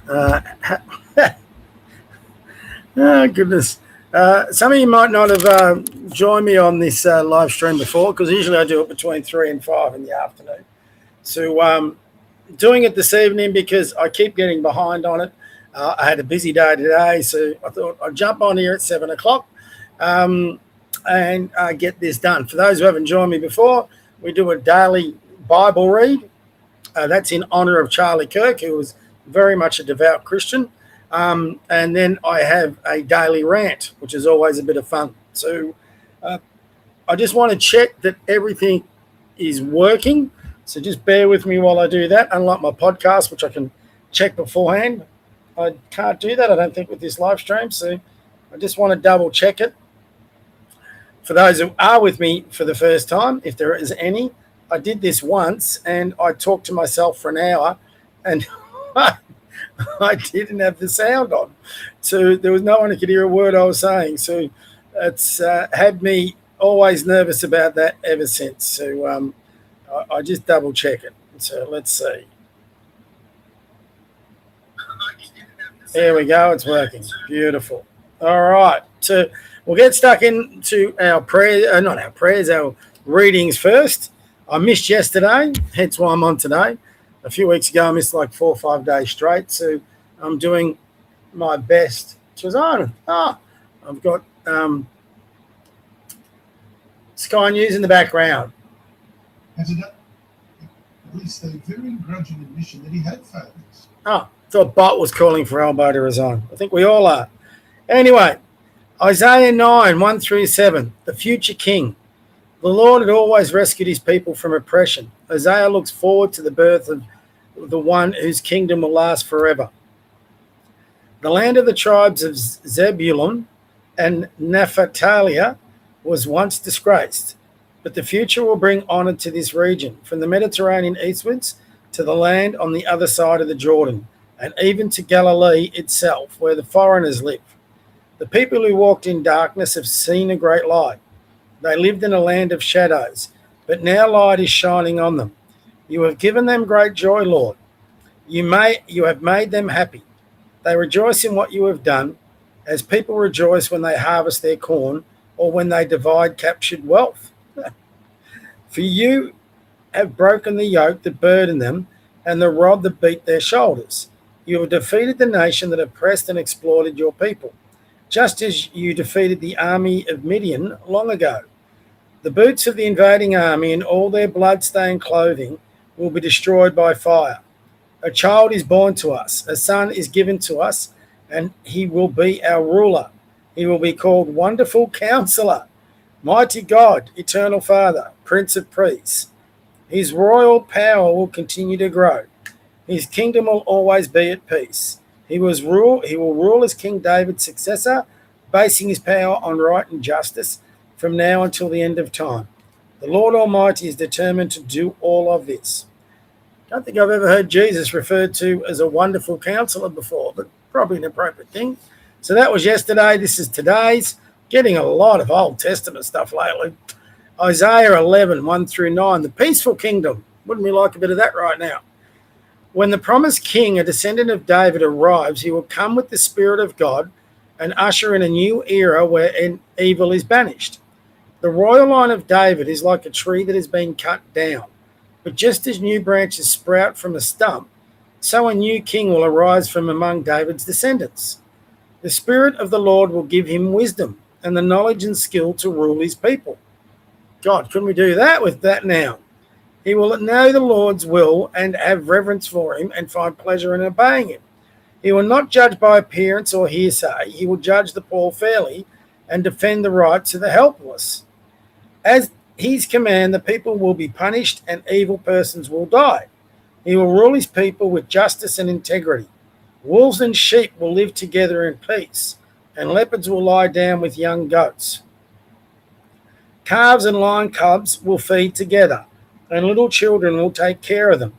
Uh, oh, goodness. Some of you might not have joined me on this live stream before, because usually I do it between 3 and 5 in the afternoon. So doing it this evening because I keep getting behind on it. I had a busy day today, so I thought I'd jump on here at 7 o'clock and get this done. For those who haven't joined me before, we do a daily Bible read. That's in honor of Charlie Kirk, who was very much a devout Christian. And then I have a daily rant, which is always a bit of fun. So I just want to check that everything is working. So just bear with me while I do that. Unlike my podcast, which I can check beforehand, I can't do that, I don't think, with this live stream. So I just want to double check it. For those who are with me for the first time, if there is any, I did this once and I talked to myself for an hour and I didn't have the sound on. So there was no one who could hear a word I was saying. So it's had me always nervous about that ever since. So I just double check it. So let's see. There we go. It's working. Beautiful. All right. So we'll get stuck into our prayer, not our prayers, our readings first. I missed yesterday, hence why I'm on today. A few weeks ago, I missed like 4 or 5 days straight. So I'm doing my best. She was on. I've got Sky News in the background. At least a very grudging admission that he had failures. Thought Bot was calling for Albo to resign. I think we all are. Anyway, Isaiah 9, 1 through 7, the future king. The Lord had always rescued his people from oppression. Isaiah looks forward to the birth of the one whose kingdom will last forever. The land of the tribes of Zebulun and Naphtali was once disgraced, but the future will bring honor to this region, from the Mediterranean eastwards to the land on the other side of the Jordan, and even to Galilee itself, where the foreigners live. The people who walked in darkness have seen a great light. They lived in a land of shadows, but now light is shining on them. You have given them great joy, Lord. You have made them happy. They rejoice in what you have done, as people rejoice when they harvest their corn or when they divide captured wealth. For you have broken the yoke that burdened them and the rod that beat their shoulders. You have defeated the nation that oppressed and exploited your people, just as you defeated the army of Midian long ago. The boots of the invading army and all their blood-stained clothing will be destroyed by fire. A child is born to us, a son is given to us, and he will be our ruler. He will be called Wonderful Counselor, Mighty God, Eternal Father, Prince of Peace. His royal power will continue to grow. His kingdom will always be at peace. He will rule as King David's successor, basing his power on right and justice from now until the end of time. The Lord Almighty is determined to do all of this. I don't think I've ever heard Jesus referred to as a wonderful counselor before, but probably an appropriate thing. So that was yesterday. This is today's. Getting a lot of Old Testament stuff lately. Isaiah 11, 1 through 9, the peaceful kingdom. Wouldn't we like a bit of that right now? When the promised king, a descendant of David, arrives, he will come with the Spirit of God and usher in a new era where evil is banished. The royal line of David is like a tree that has been cut down. But just as new branches sprout from a stump, so a new king will arise from among David's descendants. The Spirit of the Lord will give him wisdom and the knowledge and skill to rule his people. God, couldn't we do that with that now? He will know the Lord's will and have reverence for him and find pleasure in obeying him. He will not judge by appearance or hearsay. He will judge the poor fairly and defend the rights of the helpless. As his command, the people will be punished and evil persons will die. He will rule his people with justice and integrity. Wolves and sheep will live together in peace, and leopards will lie down with young goats. Calves and lion cubs will feed together, and little children will take care of them.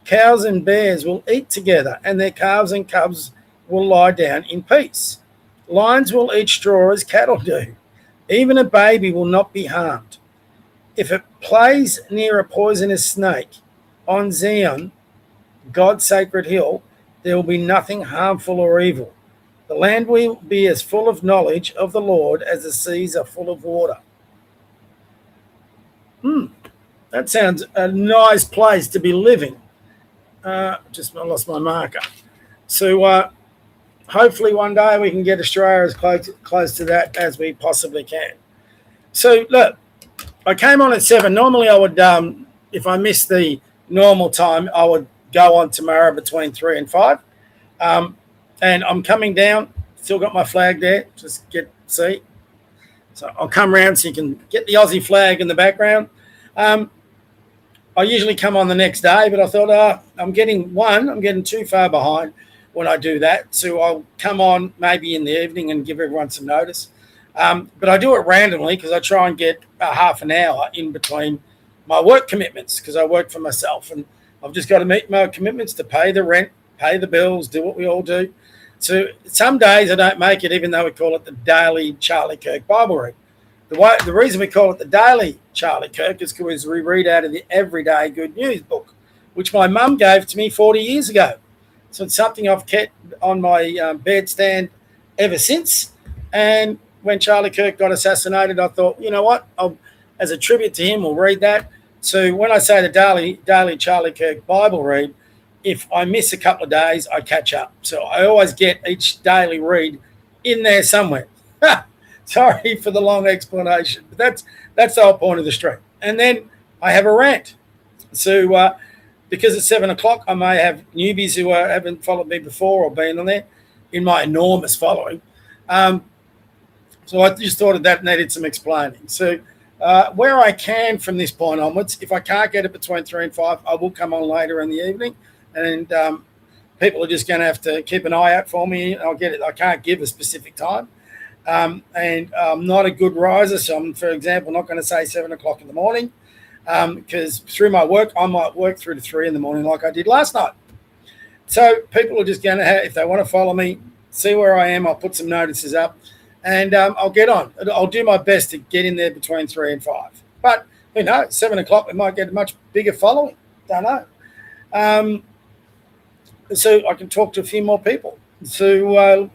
Cows and bears will eat together, and their calves and cubs will lie down in peace. Lions will eat straw as cattle do. Even a baby will not be harmed. If it plays near a poisonous snake on Zion, God's sacred hill, there will be nothing harmful or evil. The land will be as full of knowledge of the Lord as the seas are full of water. That sounds a nice place to be living. I lost my marker. So hopefully one day we can get Australia as close to that as we possibly can. So look, I came on at 7. Normally I would, if I missed the normal time, I would go on tomorrow between 3 and 5. And I'm coming down, still got my flag there, just see. So I'll come round so you can get the Aussie flag in the background. I usually come on the next day, but I thought, I'm getting too far behind when I do that. So I'll come on maybe in the evening and give everyone some notice. But I do it randomly because I try and get half an hour in between my work commitments because I work for myself and I've just got to meet my commitments to pay the rent, pay the bills, do what we all do. So some days I don't make it, even though we call it the daily Charlie Kirk Bible read. The reason we call it the daily Charlie Kirk is because we read out of the Everyday Good News book, which my mum gave to me 40 years ago. So it's something I've kept on my bedstand ever since. And when Charlie Kirk got assassinated, I thought, you know what, as a tribute to him, we'll read that. So when I say the daily Charlie Kirk Bible read, if I miss a couple of days, I catch up. So I always get each daily read in there somewhere. Sorry for the long explanation, but that's the whole point of the stream. And then I have a rant. So because it's 7 o'clock, I may have newbies who haven't followed me before or been on there in my enormous following. So I just thought that needed some explaining. So where I can from this point onwards, if I can't get it between 3 and 5, I will come on later in the evening. And people are just going to have to keep an eye out for me. I'll get it. I can't give a specific time. And I'm not a good riser. So I'm, for example, not going to say 7 o'clock in the morning because through my work, I might work through to 3 in the morning like I did last night. So people are just going to have, if they want to follow me, see where I am. I'll put some notices up and I'll get on. I'll do my best to get in there between 3 and 5. But who knows, 7 o'clock, we might get a much bigger following. Don't know. So I can talk to a few more people. So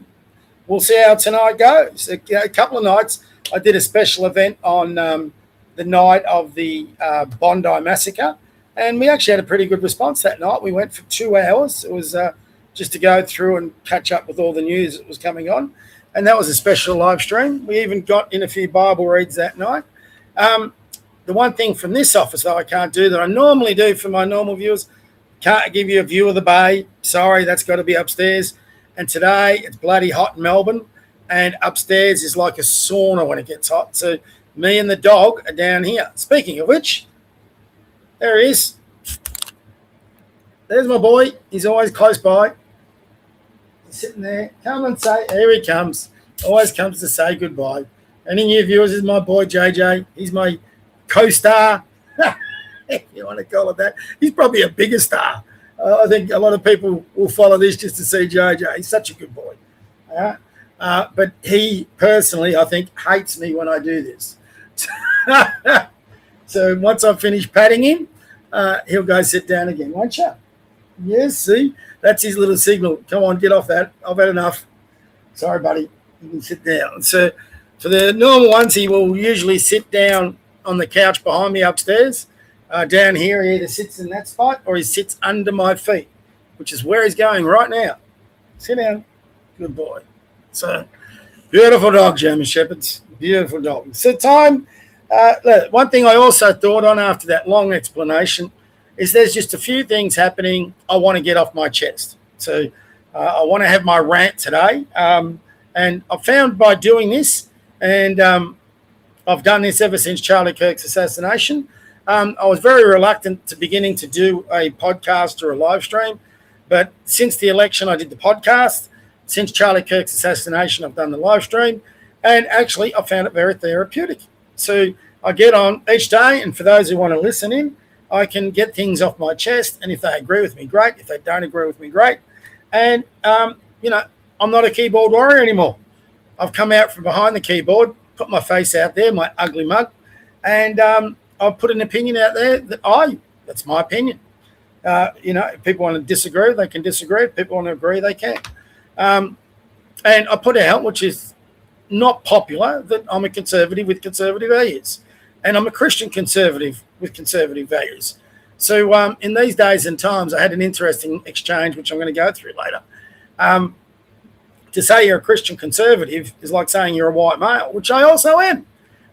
we'll see how tonight goes. A couple of nights, I did a special event on the night of the Bondi massacre, and we actually had a pretty good response that night. We went for 2 hours. It was just to go through and catch up with all the news that was coming on, and that was a special live stream. We even got in a few Bible reads that night. The one thing from this office, though, I can't do that I normally do for my normal viewers, can't give you a view of the bay. Sorry, that's got to be upstairs. And today it's bloody hot in Melbourne, and upstairs is like a sauna when it gets hot. So me and the dog are down here. Speaking of which, there he is. There's my boy. He's always close by. He's sitting there. Come and say, here he comes. Always comes to say goodbye. Any new viewers, is my boy JJ. He's my co-star. If you want to call it that. He's probably a bigger star. I think a lot of people will follow this just to see JJ. He's such a good boy. But he personally, I think, hates me when I do this. So once I finish patting him, he'll go sit down again, won't you? Yes, see? That's his little signal. Come on, get off that. I've had enough. Sorry, buddy. You can sit down. So for the normal ones, he will usually sit down on the couch behind me upstairs. Down here, he either sits in that spot or he sits under my feet, which is where he's going right now. Sit down. Good boy. So, beautiful dog, German Shepherds. Beautiful dog. So time, look, one thing I also thought on after that long explanation is there's just a few things happening I want to get off my chest. So I want to have my rant today. And I've found by doing this, and I've done this ever since Charlie Kirk's assassination, I was very reluctant to beginning to do a podcast or a live stream, but since the election, I did the podcast. Since Charlie Kirk's assassination, I've done the live stream, and actually, I found it very therapeutic. So I get on each day, and for those who want to listen in, I can get things off my chest, and if they agree with me, great. If they don't agree with me, great. And, I'm not a keyboard warrior anymore. I've come out from behind the keyboard, put my face out there, my ugly mug, and I've put an opinion out there that's my opinion. If people want to disagree, they can disagree. If people want to agree, they can. And I put out, which is not popular, that I'm a conservative with conservative values. And I'm a Christian conservative with conservative values. So in these days and times, I had an interesting exchange, which I'm going to go through later. To say you're a Christian conservative is like saying you're a white male, which I also am.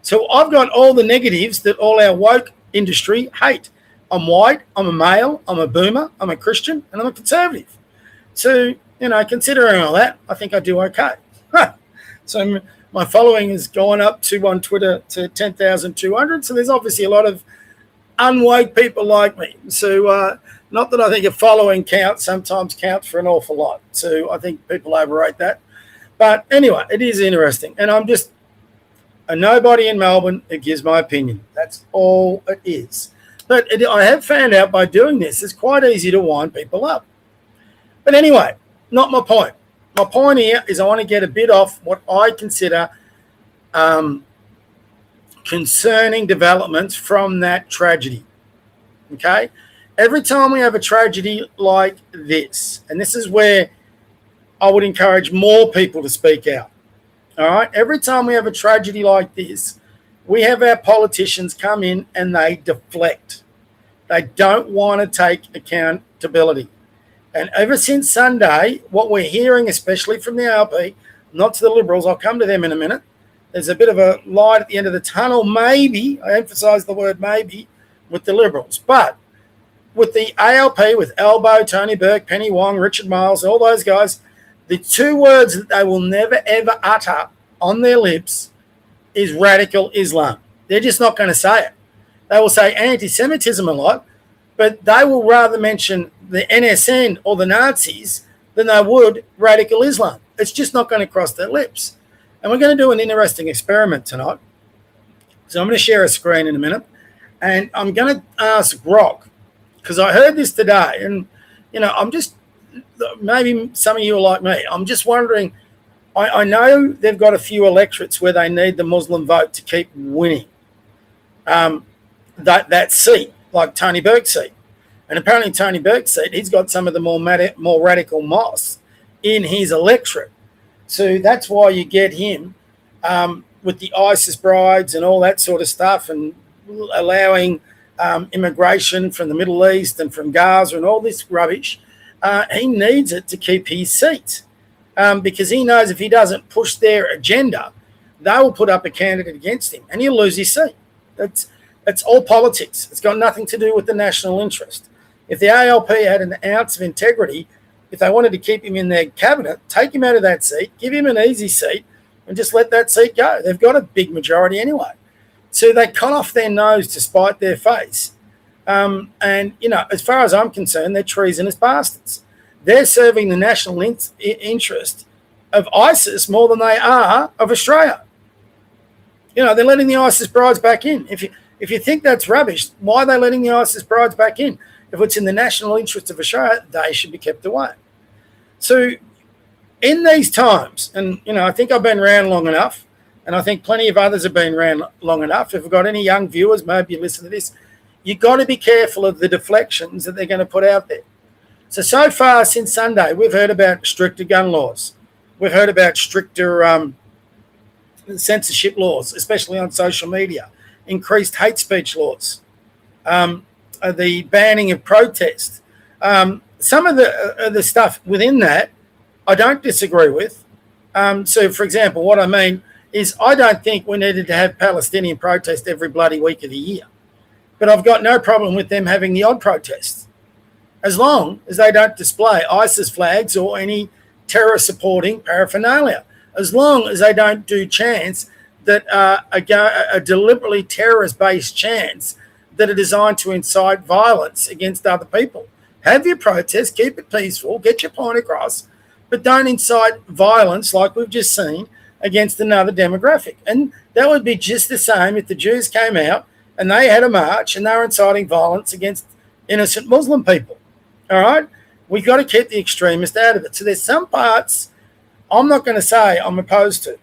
So I've got all the negatives that all our woke industry hate. I'm white, I'm a male, I'm a boomer, I'm a Christian, and I'm a conservative. So, considering all that, I think I do okay. So my following has gone up on Twitter to 10,200. So there's obviously a lot of unwoke people like me. So not that I think a following sometimes counts for an awful lot. So I think people overrate that. But anyway, it is interesting. And I'm just a nobody in Melbourne that gives my opinion. That's all it is. But I have found out by doing this, it's quite easy to wind people up. But anyway, not my point. My point here is I want to get a bit off what I consider concerning developments from that tragedy. Okay? Every time we have a tragedy like this, and this is where I would encourage more people to speak out. All right? Every time we have a tragedy like this, we have our politicians come in and they deflect. They don't want to take accountability. And ever since Sunday, what we're hearing, especially from the ALP, not to the Liberals, I'll come to them in a minute, there's a bit of a light at the end of the tunnel, maybe, I emphasise the word maybe, with the Liberals. But with the ALP, with Albo, Tony Burke, Penny Wong, Richard Miles, all those guys, the two words that they will never, ever utter on their lips is radical Islam. They're just not going to say it. They will say anti-Semitism a lot, but they will rather mention the NSN or the Nazis than they would radical Islam. It's just not going to cross their lips. And we're going to do an interesting experiment tonight. So I'm going to share a screen in a minute, and I'm going to ask Grok, because I heard this today, and, I'm just, maybe some of you are like me. I'm just wondering, I know they've got a few electorates where they need the Muslim vote to keep winning that seat, like Tony Burke's seat. And apparently Tony Burke's seat, he's got some of the more radical mosques in his electorate. So that's why you get him with the ISIS brides and all that sort of stuff, and allowing immigration from the Middle East and from Gaza and all this rubbish. He needs it to keep his seat because he knows if he doesn't push their agenda, they will put up a candidate against him and he'll lose his seat. It's all politics. It's got nothing to do with the national interest. If the ALP had an ounce of integrity, if they wanted to keep him in their cabinet, take him out of that seat, give him an easy seat, and just let that seat go. They've got a big majority anyway. So they cut off their nose to spite their face. And, as far as I'm concerned, they're treasonous bastards. They're serving the national interest of ISIS more than they are of Australia. They're letting the ISIS brides back in. If you think that's rubbish, why are they letting the ISIS brides back in? If it's in the national interest of Australia, they should be kept away. So in these times, and, I think I've been around long enough, and I think plenty of others have been around long enough. If we've got any young viewers, maybe you listen to this, you've got to be careful of the deflections that they're going to put out there. So far since Sunday, we've heard about stricter gun laws. We've heard about stricter censorship laws, especially on social media, increased hate speech laws, the banning of protest. Some of the stuff within that I don't disagree with. So, for example, what I mean is I don't think we needed to have Palestinian protest every bloody week of the year. But I've got no problem with them having the odd protest, as long as they don't display ISIS flags or any terror-supporting paraphernalia, as long as they don't do chants that are a deliberately terrorist-based chants that are designed to incite violence against other people. Have your protest, keep it peaceful, get your point across, but don't incite violence like we've just seen against another demographic. And that would be just the same if the Jews came out and they had a march and they were inciting violence against innocent Muslim people. All right? We've got to keep the extremists out of it. So there's some parts I'm not going to say I'm opposed to.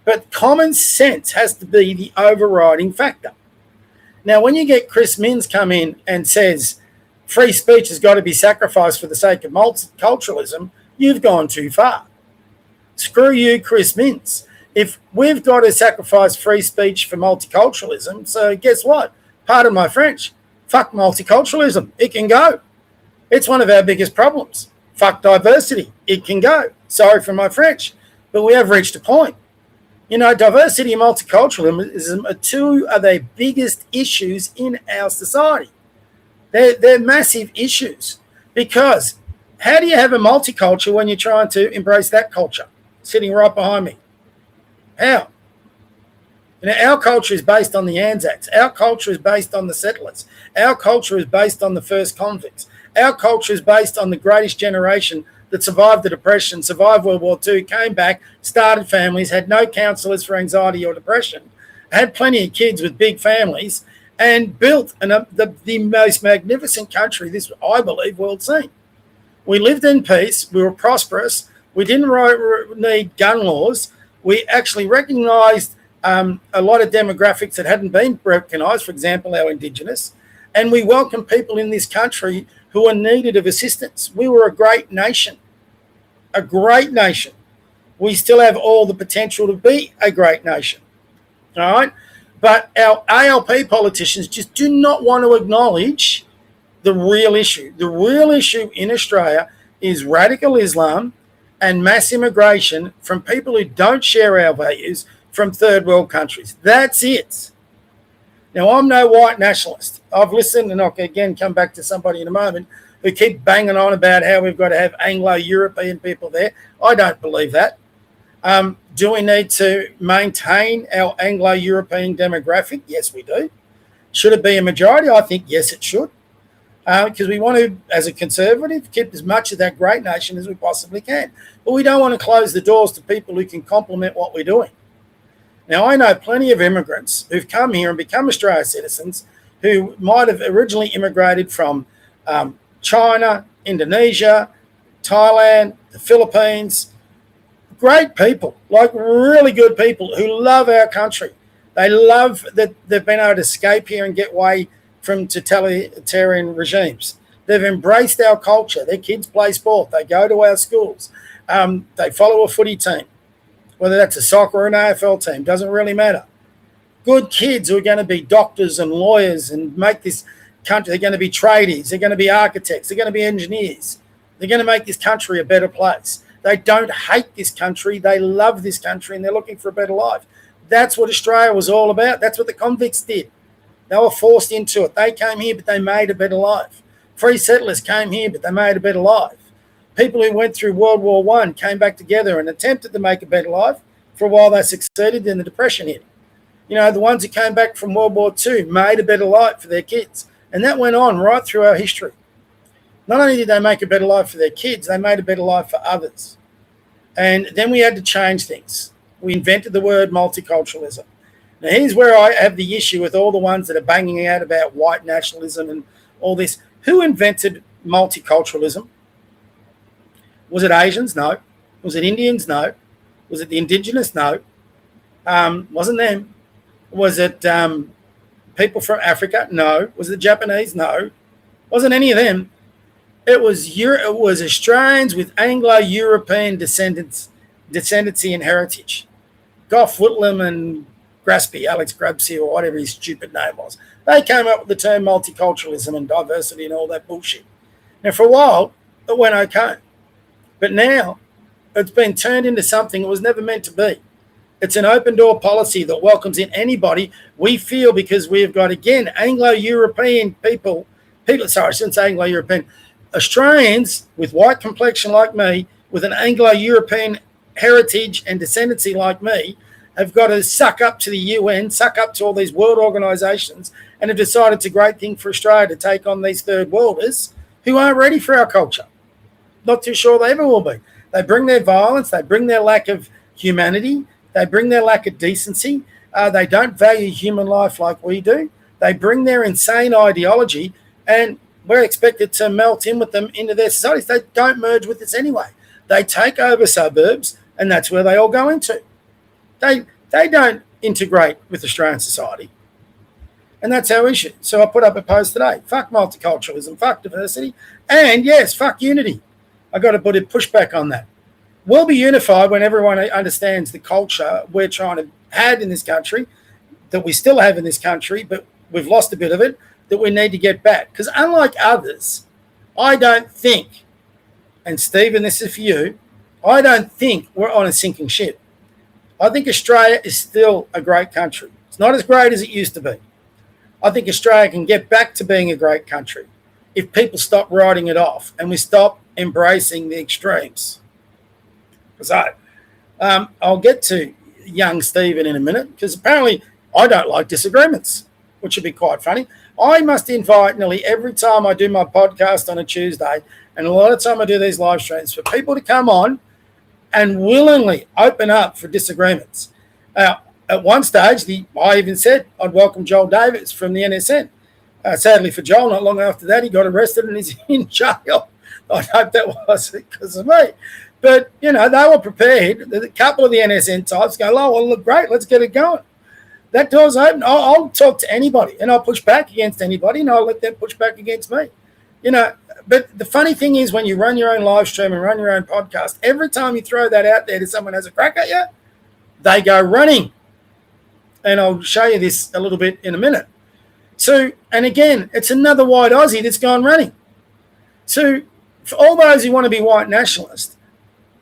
But common sense has to be the overriding factor. Now, when you get Chris Minns come in and says free speech has got to be sacrificed for the sake of multiculturalism, you've gone too far. Screw you, Chris Mintz. If we've got to sacrifice free speech for multiculturalism, so guess what? Pardon my French. Fuck multiculturalism. It can go. It's one of our biggest problems. Fuck diversity. It can go. Sorry for my French. But we have reached a point. You know, diversity and multiculturalism are two of the biggest issues in our society. They're massive issues, because how do you have a multiculture when you're trying to embrace that culture? Sitting right behind me. How? You know, our culture is based on the Anzacs. Our culture is based on the settlers. Our culture is based on the first convicts. Our culture is based on the greatest generation that survived the Depression, survived World War II, came back, started families, had no counsellors for anxiety or depression, had plenty of kids with big families, and built the most magnificent country this, I believe, world's seen. We lived in peace. We were prosperous. We didn't need gun laws. We actually recognised a lot of demographics that hadn't been recognised, for example, our Indigenous, and we welcomed people in this country who are needed of assistance. We were a great nation, a great nation. We still have all the potential to be a great nation, all right? But our ALP politicians just do not want to acknowledge the real issue. The real issue in Australia is radical Islam and mass immigration from people who don't share our values from third world countries. That's it. Now, I'm no white nationalist. I've listened, and I'll again come back to somebody in a moment, who keep banging on about how we've got to have Anglo-European people there. I don't believe that. Do we need to maintain our Anglo-European demographic? Yes, we do. Should it be a majority? I think, yes, it should. Because we want to, as a conservative, keep as much of that great nation as we possibly can. But we don't want to close the doors to people who can complement what we're doing. Now, I know plenty of immigrants who've come here and become Australian citizens who might have originally immigrated from China, Indonesia, Thailand, the Philippines. Great people, like really good people who love our country. They love that they've been able to escape here and get away from totalitarian regimes. They've embraced our culture. Their kids play sport. They go to our schools. They follow a footy team. Whether that's a soccer or an AFL team, doesn't really matter. Good kids who are going to be doctors and lawyers and make this country, they're going to be tradies, they're going to be architects, they're going to be engineers. They're going to make this country a better place. They don't hate this country. They love this country and they're looking for a better life. That's what Australia was all about. That's what the convicts did. They were forced into it. They came here, but they made a better life. Free settlers came here, but they made a better life. People who went through World War I came back together and attempted to make a better life. For a while they succeeded, then the Depression hit. You know, the ones who came back from World War II made a better life for their kids. And that went on right through our history. Not only did they make a better life for their kids, they made a better life for others. And then we had to change things. We invented the word multiculturalism. Now, here's where I have the issue with all the ones that are banging out about white nationalism and all this. Who invented multiculturalism? Was it Asians? No. Was it Indians? No. Was it the Indigenous? No. Wasn't them. Was it people from Africa? No. Was it Japanese? No. Wasn't any of them. It was Australians with Anglo-European descendancy and heritage. Gough Whitlam and Graspy, Alex Grabsy, or whatever his stupid name was. They came up with the term multiculturalism and diversity and all that bullshit. Now, for a while, it went okay. But now, it's been turned into something it was never meant to be. It's an open door policy that welcomes in anybody we feel, because we've got, again, Anglo-European people, sorry, I shouldn't say Anglo-European, Australians with white complexion like me, with an Anglo-European heritage and descendancy like me, have got to suck up to the UN, suck up to all these world organisations, and have decided it's a great thing for Australia to take on these third worlders who aren't ready for our culture. Not too sure they ever will be. They bring their violence, they bring their lack of humanity, they bring their lack of decency. They don't value human life like we do. They bring their insane ideology, and we're expected to melt in with them into their societies. They don't merge with us anyway. They take over suburbs, and that's where they all go into. They don't integrate with Australian society. And that's our issue. So I put up a post today. Fuck multiculturalism, fuck diversity, and yes, fuck unity. I got to put a pushback on that. We'll be unified when everyone understands the culture we're trying to have in this country, that we still have in this country, but we've lost a bit of it, that we need to get back. Because unlike others, I don't think, and Stephen, this is for you, I don't think we're on a sinking ship. I think Australia is still a great country. It's not as great as it used to be. I think Australia can get back to being a great country if people stop writing it off and we stop embracing the extremes. So I'll get to young Stephen in a minute, because apparently I don't like disagreements, which would be quite funny. I must invite nearly every time I do my podcast on a Tuesday, and a lot of time I do these live streams, for people to come on and willingly open up for disagreements. At one stage, I even said I'd welcome Joel Davis from the NSN. Sadly for Joel, not long after that, he got arrested and is in jail. I hope that wasn't because of me. But, you know, they were prepared. A couple of the NSN types go, oh, well, look, great, let's get it going. That door's open. I'll talk to anybody, and I'll push back against anybody, and I'll let them push back against me. You know, but the funny thing is, when you run your own live stream and run your own podcast, every time you throw that out there to someone who has a crack at you, they go running. And I'll show you this a little bit in a minute. So, and again, it's another white Aussie that's gone running. So, for all those who want to be white nationalists,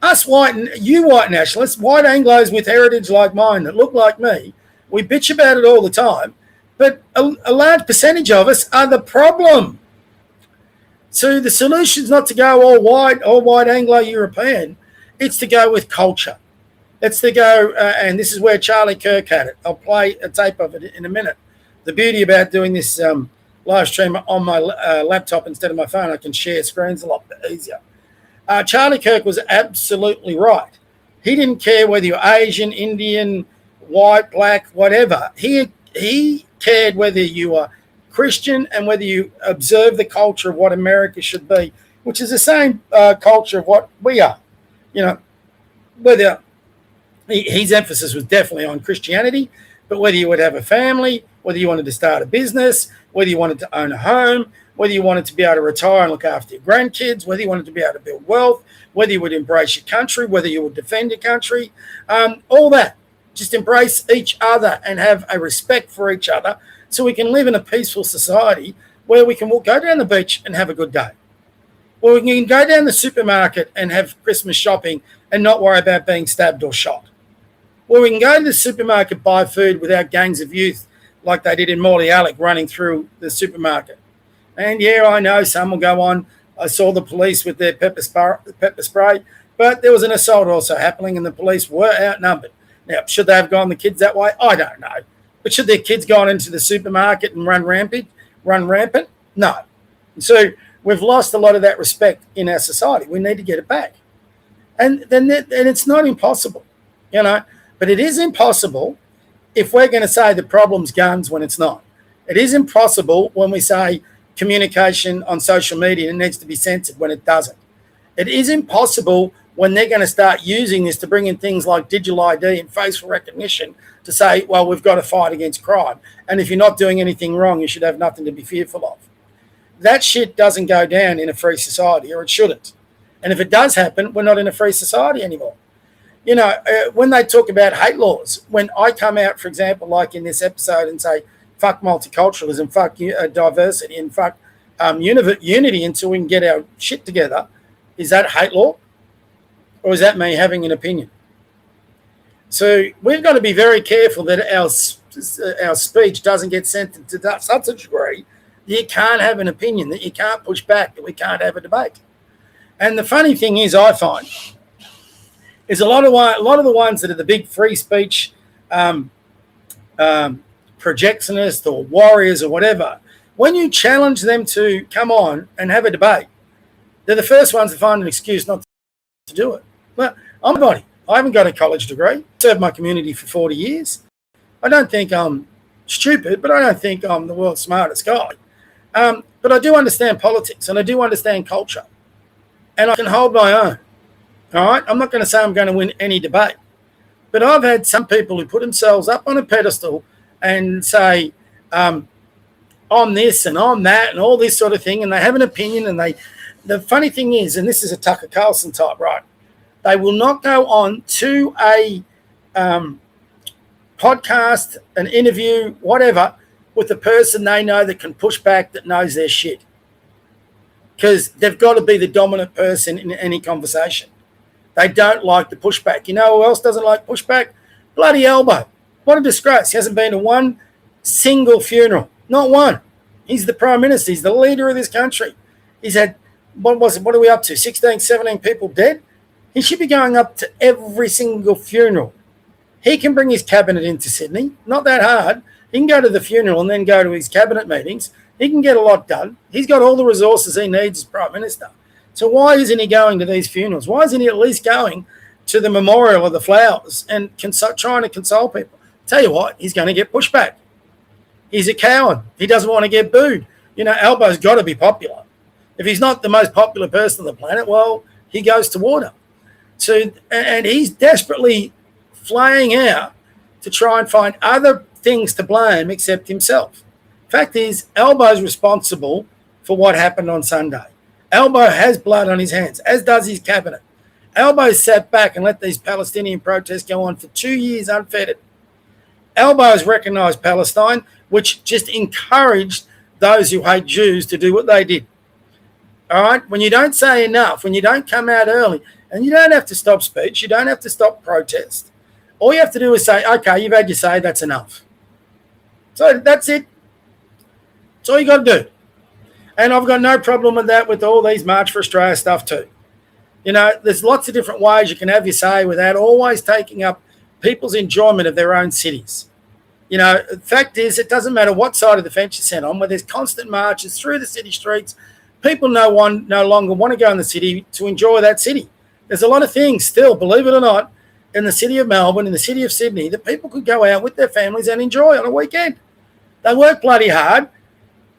us you white nationalists, white Anglos with heritage like mine that look like me, we bitch about it all the time, but a large percentage of us are the problem. So the solution is not to go all white Anglo-European. It's to go with culture. It's to go, and this is where Charlie Kirk had it. I'll play a tape of it in a minute. The beauty about doing this live stream on my laptop instead of my phone, I can share screens a lot easier. Charlie Kirk was absolutely right. He didn't care whether you're Asian, Indian, white, black, whatever. He cared whether you were Christian and whether you observe the culture of what America should be, which is the same culture of what we are. You know, whether his emphasis was definitely on Christianity, but whether you would have a family, whether you wanted to start a business, whether you wanted to own a home, whether you wanted to be able to retire and look after your grandkids, whether you wanted to be able to build wealth, whether you would embrace your country, whether you would defend your country, all that. Just embrace each other and have a respect for each other so we can live in a peaceful society where we can go down the beach and have a good day. Where we can go down the supermarket and have Christmas shopping and not worry about being stabbed or shot. Where we can go to the supermarket, buy food without gangs of youth like they did in Morley Alec running through the supermarket. And yeah, I know some will go on. I saw the police with their pepper spray, but there was an assault also happening and the police were outnumbered. Now, should they have gone the kids that way? I don't know. But should their kids go on into the supermarket and run rampant? No. So we've lost a lot of that respect in our society. We need to get it back. And it's not impossible, you know, but it is impossible if we're going to say the problem's guns when it's not. It is impossible when we say communication on social media needs to be censored when it doesn't. It is impossible when they're going to start using this to bring in things like digital ID and facial recognition to say, well, we've got to fight against crime. And if you're not doing anything wrong, you should have nothing to be fearful of. That shit doesn't go down in a free society, or it shouldn't. And if it does happen, we're not in a free society anymore. You know, when they talk about hate laws, when I come out, for example, like in this episode and say, fuck multiculturalism, fuck diversity, and fuck unity until we can get our shit together, is that hate law? Or is that me having an opinion? So we've got to be very careful that our speech doesn't get censored to such a degree that you can't have an opinion, that you can't push back, that we can't have a debate. And the funny thing is, I find, is a lot of the ones that are the big free speech projectionists or warriors or whatever, when you challenge them to come on and have a debate, they're the first ones to find an excuse not to do it. Well, I'm nobody. I haven't got a college degree. Served my community for 40 years. I don't think I'm stupid, but I don't think I'm the world's smartest guy. But I do understand politics and I do understand culture. And I can hold my own. All right? I'm not going to say I'm going to win any debate. But I've had some people who put themselves up on a pedestal and say, I'm this and I'm that and all this sort of thing, and they have an opinion, and the funny thing is, and this is a Tucker Carlson type, right? They will not go on to a podcast, an interview, whatever, with the person they know that can push back, that knows their shit. Because they've got to be the dominant person in any conversation. They don't like the pushback. You know who else doesn't like pushback? Bloody Elbow. What a disgrace. He hasn't been to one single funeral. Not one. He's the Prime Minister. He's the leader of this country. He's had, what are we up to, 16, 17 people dead? He should be going up to every single funeral. He can bring his cabinet into Sydney. Not that hard. He can go to the funeral and then go to his cabinet meetings. He can get a lot done. He's got all the resources he needs as Prime Minister. So why isn't he going to these funerals? Why isn't he at least going to the memorial of the flowers and trying to console people? Tell you what, he's going to get pushback. He's a coward. He doesn't want to get booed. You know, Elbow's got to be popular. If he's not the most popular person on the planet, well, he goes to water. So, and he's desperately flying out to try and find other things to blame except himself. Fact is, Elbow's responsible for what happened on Sunday. Elbow has blood on his hands, as does his cabinet. Elbow sat back and let these Palestinian protests go on for 2 years unfettered. Elbow has recognised Palestine, which just encouraged those who hate Jews to do what they did. All right? When you don't say enough, when you don't come out early, and you don't have to stop speech, you don't have to stop protest. All you have to do is say, okay, you've had your say, that's enough. So that's it. That's all you got to do. And I've got no problem with that with all these March for Australia stuff too. You know, there's lots of different ways you can have your say without always taking up people's enjoyment of their own cities. You know, the fact is, it doesn't matter what side of the fence you sit on, where there's constant marches through the city streets, people no longer want to go in the city to enjoy that city. There's a lot of things still, believe it or not, in the city of Melbourne, in the city of Sydney, that people could go out with their families and enjoy on a weekend. They work bloody hard.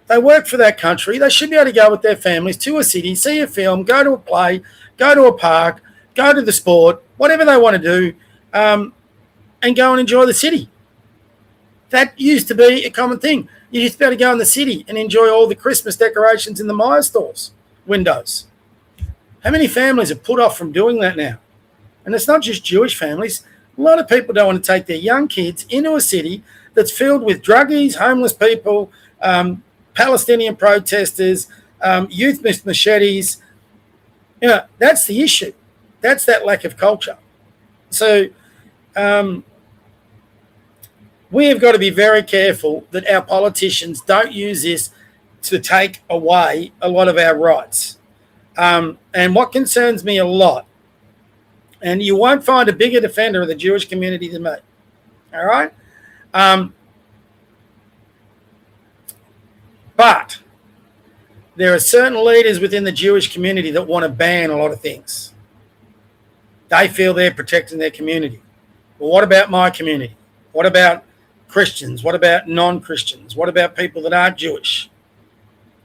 They work for that country. They should be able to go with their families to a city, see a film, go to a play, go to a park, go to the sport, whatever they want to do, and go and enjoy the city. That used to be a common thing. You used to be able to go in the city and enjoy all the Christmas decorations in the Myer stores windows. How many families are put off from doing that now? And it's not just Jewish families. A lot of people don't want to take their young kids into a city that's filled with druggies, homeless people, Palestinian protesters, youth with machetes. You know, that's the issue. That's that lack of culture. So we have got to be very careful that our politicians don't use this to take away a lot of our rights. And what concerns me a lot, and you won't find a bigger defender of the Jewish community than me, all right? But there are certain leaders within the Jewish community that want to ban a lot of things. They feel they're protecting their community. Well, what about my community? What about Christians? What about non-Christians? What about people that aren't Jewish?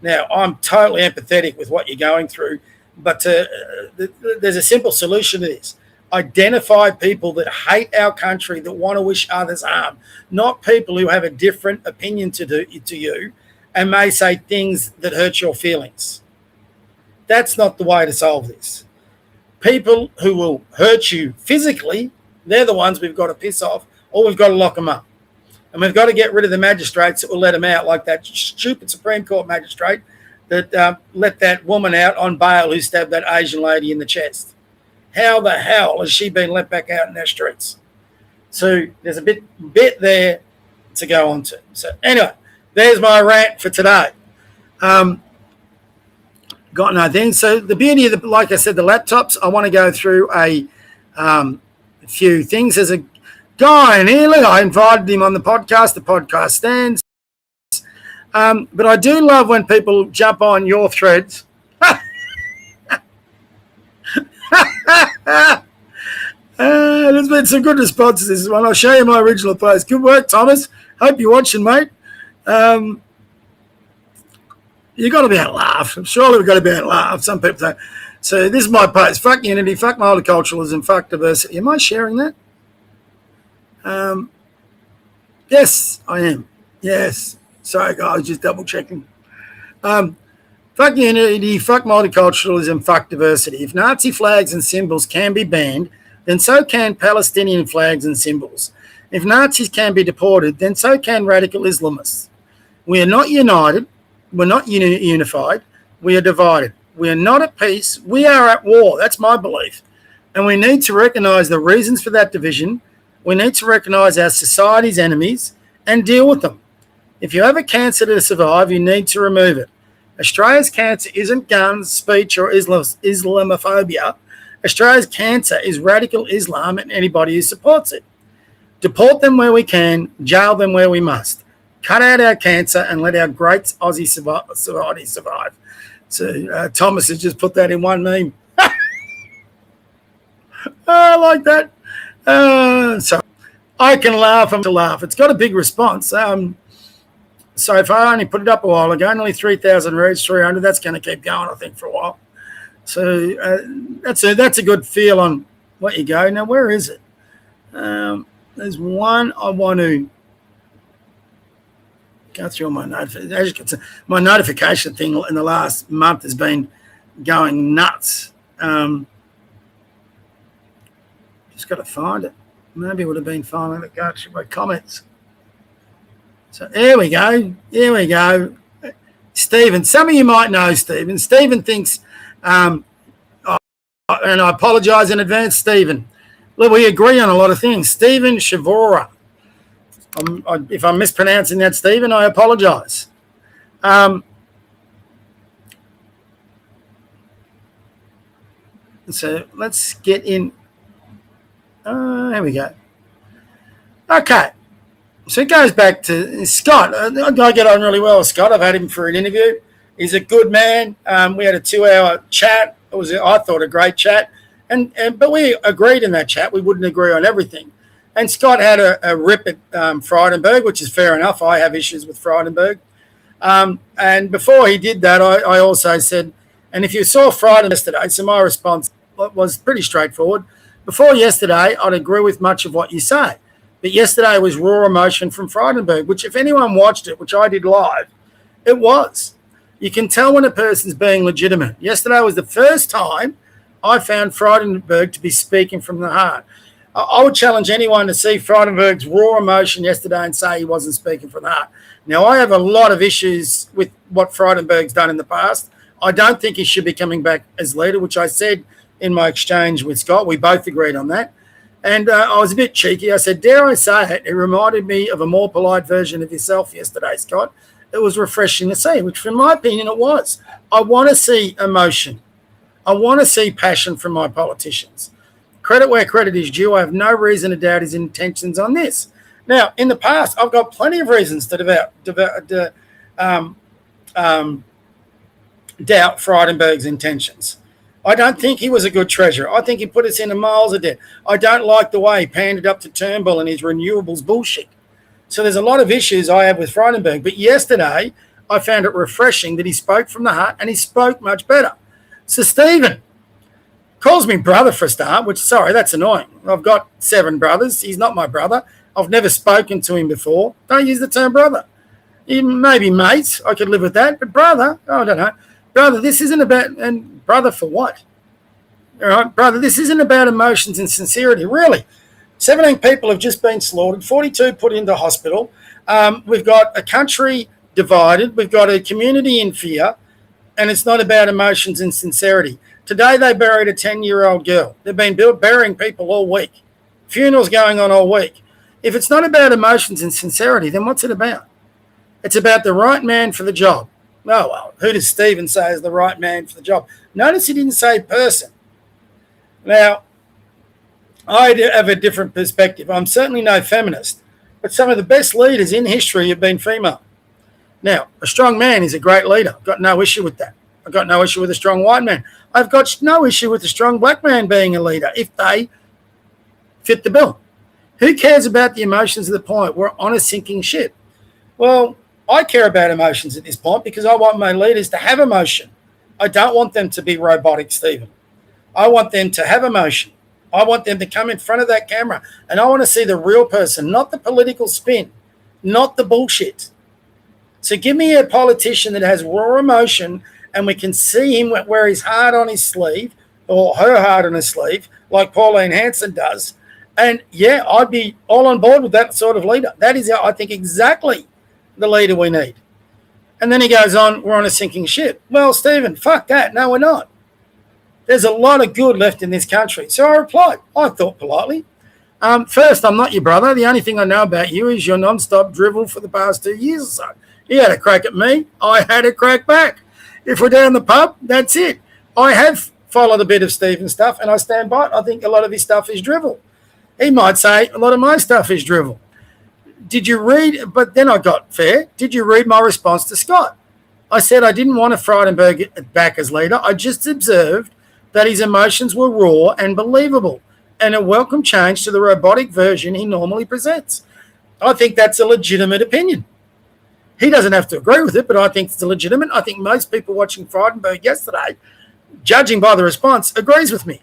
Now, I'm totally empathetic with what you're going through, but there's a simple solution to this. Identify people that hate our country, that want to wish others harm, not people who have a different opinion to you and may say things that hurt your feelings. That's not the way to solve this. People who will hurt you physically, they're the ones we've got to piss off, or we've got to lock them up. And we've got to get rid of the magistrates that will let them out, like that stupid Supreme Court magistrate that let that woman out on bail who stabbed that Asian lady in the chest. How the hell has she been let back out in their streets? So there's a bit there to go on to. So anyway, there's my rant for today. Got nothing. So the beauty of like I said, the laptops, I want to go through a few things. There's a guy in here, look, I invited him on the podcast stands. But I do love when people jump on your threads. There's been some good responses to this one. I'll show you my original post. Good work, Thomas. Hope you're watching, mate. You've got to be able to laugh. Surely we've got to be able to laugh. Some people say. So this is my post. Fuck unity, fuck multiculturalism, fuck diversity. Am I sharing that? Yes, I am. Yes. Sorry, guys, just double checking. Fuck unity, fuck multiculturalism, fuck diversity. If Nazi flags and symbols can be banned, then so can Palestinian flags and symbols. If Nazis can be deported, then so can radical Islamists. We are not united. We're not unified. We are divided. We are not at peace. We are at war. That's my belief. And we need to recognise the reasons for that division. We need to recognise our society's enemies and deal with them. If you have a cancer to survive, you need to remove it. Australia's cancer isn't guns, speech, or Islamophobia. Australia's cancer is radical Islam and anybody who supports it. Deport them where we can, jail them where we must. Cut out our cancer and let our great Aussie society survive. So Thomas has just put that in one meme. I like that. So I can laugh and to laugh. It's got a big response. So far, I only put it up a while ago, only 3,000 reads, 300. That's going to keep going, I think, for a while. So that's a good feel on what you go. Now, where is it? There's one I want to go through my notification. As you can see, my notification thing in the last month has been going nuts. Just got to find it. Maybe it would have been fine. Let it go through my comments. So here we go. Here we go. Stephen. Some of you might know Stephen. Stephen thinks, and I apologise in advance, Stephen. Look, we agree on a lot of things. Stephen Shavora. If I'm mispronouncing that, Stephen, I apologise. So let's get in. Here we go. Okay. So it goes back to Scott. I get on really well with Scott. I've had him for an interview. He's a good man. We had a 2-hour chat. It was, I thought, a great chat. But we agreed in that chat. We wouldn't agree on everything. And Scott had a rip at Frydenberg, which is fair enough. I have issues with Frydenberg. And before he did that, I also said, and if you saw Frydenberg yesterday, so my response was pretty straightforward. Before yesterday, I'd agree with much of what you say. But yesterday was raw emotion from Frydenberg, which if anyone watched it, which I did live, it was. You can tell when a person's being legitimate. Yesterday was the first time I found Frydenberg to be speaking from the heart. I would challenge anyone to see Frydenberg's raw emotion yesterday and say he wasn't speaking from the heart. Now, I have a lot of issues with what Frydenberg's done in the past. I don't think he should be coming back as leader, which I said in my exchange with Scott. We both agreed on that. And I was a bit cheeky. I said, dare I say it, it reminded me of a more polite version of yourself yesterday, Scott. It was refreshing to see, which in my opinion it was. I want to see emotion. I want to see passion from my politicians. Credit where credit is due. I have no reason to doubt his intentions on this. Now, in the past, I've got plenty of reasons to doubt Frydenberg's intentions. I don't think he was a good treasurer. I think he put us into miles of debt. I don't like the way he pandered up to Turnbull and his renewables bullshit. So there's a lot of issues I have with Frydenberg. But yesterday, I found it refreshing that he spoke from the heart and he spoke much better. So Stephen calls me brother for a start, which, sorry, that's annoying. I've got 7 brothers. He's not my brother. I've never spoken to him before. Don't use the term brother. Maybe mates, I could live with that. But brother, I don't know. Brother, this isn't about, and brother for what? All right, brother, this isn't about emotions and sincerity, really. 17 people have just been slaughtered, 42 put into hospital. We've got a country divided. We've got a community in fear, and it's not about emotions and sincerity. Today they buried a 10-year-old girl. They've been burying people all week. Funerals going on all week. If it's not about emotions and sincerity, then what's it about? It's about the right man for the job. Oh, well, who does Stephen say is the right man for the job? Notice he didn't say person. Now, I have a different perspective. I'm certainly no feminist, but some of the best leaders in history have been female. Now, a strong man is a great leader. I've got no issue with that. I've got no issue with a strong white man. I've got no issue with a strong black man being a leader if they fit the bill. Who cares about the emotions at the point? We're on a sinking ship. Well, I care about emotions at this point because I want my leaders to have emotion. I don't want them to be robotic, Stephen. I want them to have emotion. I want them to come in front of that camera and I want to see the real person, not the political spin, not the bullshit. So give me a politician that has raw emotion and we can see him wear his heart on his sleeve or her heart on his sleeve, like Pauline Hanson does. And yeah, I'd be all on board with that sort of leader. That is, I think, exactly the leader we need. And then he goes on, we're on a sinking ship. Well, Stephen, fuck that. No, we're not. There's a lot of good left in this country. So I replied, I thought politely. First, I'm not your brother. The only thing I know about you is your non-stop drivel for the past 2 years or so. You had a crack at me. I had a crack back. If we're down the pub, that's it. I have followed a bit of Stephen's stuff, and I stand by it. I think a lot of his stuff is drivel. He might say a lot of my stuff is drivel. Did you read, but then I got fair, did you read my response to Scott? I said I didn't want to Frydenberg back as leader. I just observed that his emotions were raw and believable, and a welcome change to the robotic version he normally presents. I think that's a legitimate opinion. He doesn't have to agree with it, but I think it's legitimate. I think most people watching Frydenberg yesterday, judging by the response, agrees with me.